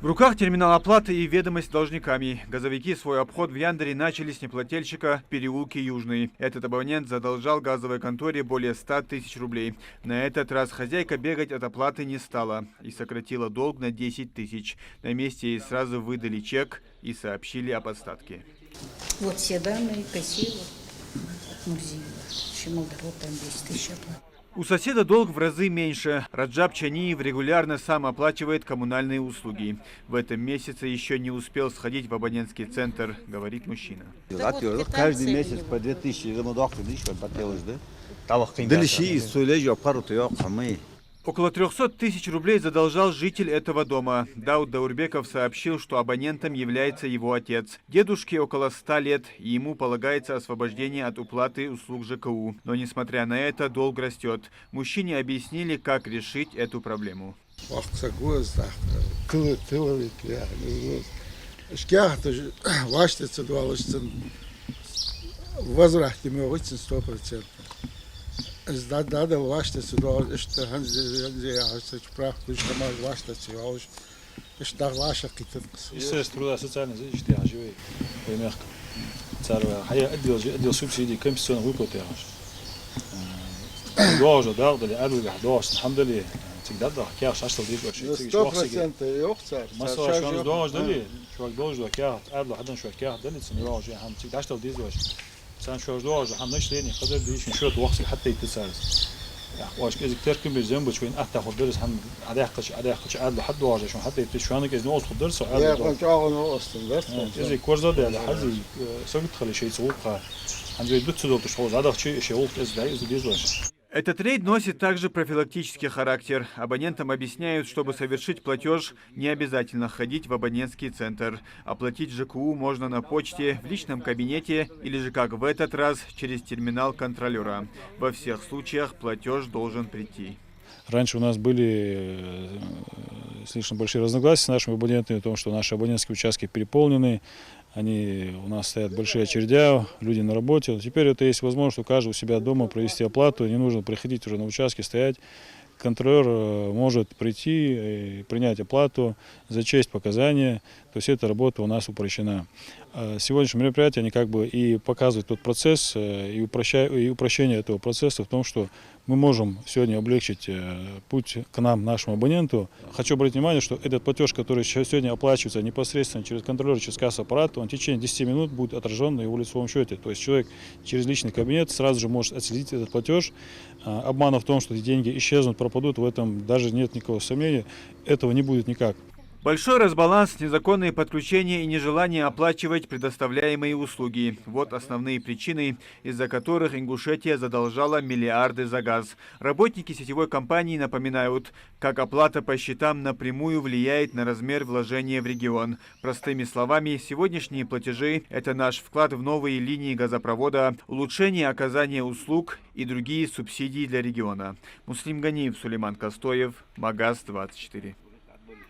В руках терминал оплаты и ведомость должниками. Газовики свой обход в Яндере начали с неплательщика в переулке Южный. Этот абонент задолжал газовой конторе более 100 тысяч рублей. На этот раз хозяйка бегать от оплаты не стала и сократила долг на 10 тысяч. На месте ей сразу выдали чек и сообщили об остатке. Вот все данные, кассиру от Мурзиева. Шималдарова там 10 тысяч оплаты. У соседа долг в разы меньше. Раджаб Чаниев регулярно сам оплачивает коммунальные услуги. В этом месяце еще не успел сходить в абонентский центр, говорит мужчина. Каждый месяц по 2000 Около 300 тысяч рублей задолжал житель этого дома. Дауд Даурбеков сообщил, что абонентом является его отец. Дедушке около 100 лет, и ему полагается освобождение от уплаты услуг ЖКУ. Но несмотря на это, долг растет. Мужчине объяснили, как решить эту проблему. Надо вашти сюда, что Министерство труда и социальной защиты живет в мягко. Отдел субсидий, компенсационных выплат. Тоже дали, отдали, алхамдулиллах. Всегда да, кяш, а что здесь вообще? 100% yok царь. Масса şu an doğru dali. Şu an doğru kya, adlı hadan şu kya dali sen doğru ham всегда что здесь вообще. Sen şu doğru ham ne işlerini kadar değişin şu وقت حتى يتصارز. Ya واش كذا كتير كم بيزن بتشوين أحد خدرس هم عداقش عدل حد واجه شو حتى يتشوانك إذا نوصل خدرس عدل. يا كنت أغنى أصلا بس. إذا كورزا ده على حزي سقط خلي شيء سوق. عندي بدو تزود تشوز عداق شيء وقت إذا ديز واش. Этот рейд носит также профилактический характер. Абонентам объясняют, чтобы совершить платеж, не обязательно ходить в абонентский центр. Оплатить ЖКУ можно на почте, в личном кабинете или же, как в этот раз, через терминал контролера. Во всех случаях платеж должен прийти. Раньше у нас были слишком большие разногласия с нашими абонентами, о том, что наши абонентские участки переполнены, у нас стоят большие очередя, люди на работе. Теперь это есть возможность у каждого у себя дома провести оплату, не нужно приходить уже на участке, стоять. Контролер может прийти и принять оплату, зачесть показания, то есть эта работа у нас упрощена. Сегодняшнее мероприятие они как бы и показывают тот процесс, и упрощение этого процесса в том, что мы можем сегодня облегчить путь к нам, нашему абоненту. Хочу обратить внимание, что этот платеж, который сегодня оплачивается непосредственно через контролера, через кассу-аппарат, он в течение 10 минут будет отражен на его лицевом счете. То есть человек через личный кабинет сразу же может отследить этот платеж. Обмана в том, что эти деньги исчезнут, пропадут, в этом даже нет никакого сомнения. Этого не будет никак. Большой разбаланс, незаконные подключения и нежелание оплачивать предоставляемые услуги. Вот основные причины, из-за которых Ингушетия задолжала миллиарды за газ. Работники сетевой компании напоминают, как оплата по счетам напрямую влияет на размер вложения в регион. Простыми словами, сегодняшние платежи – это наш вклад в новые линии газопровода, улучшение оказания услуг и другие субсидии для региона. Муслим Ганиев, Сулейман Костоев, Магаз 24.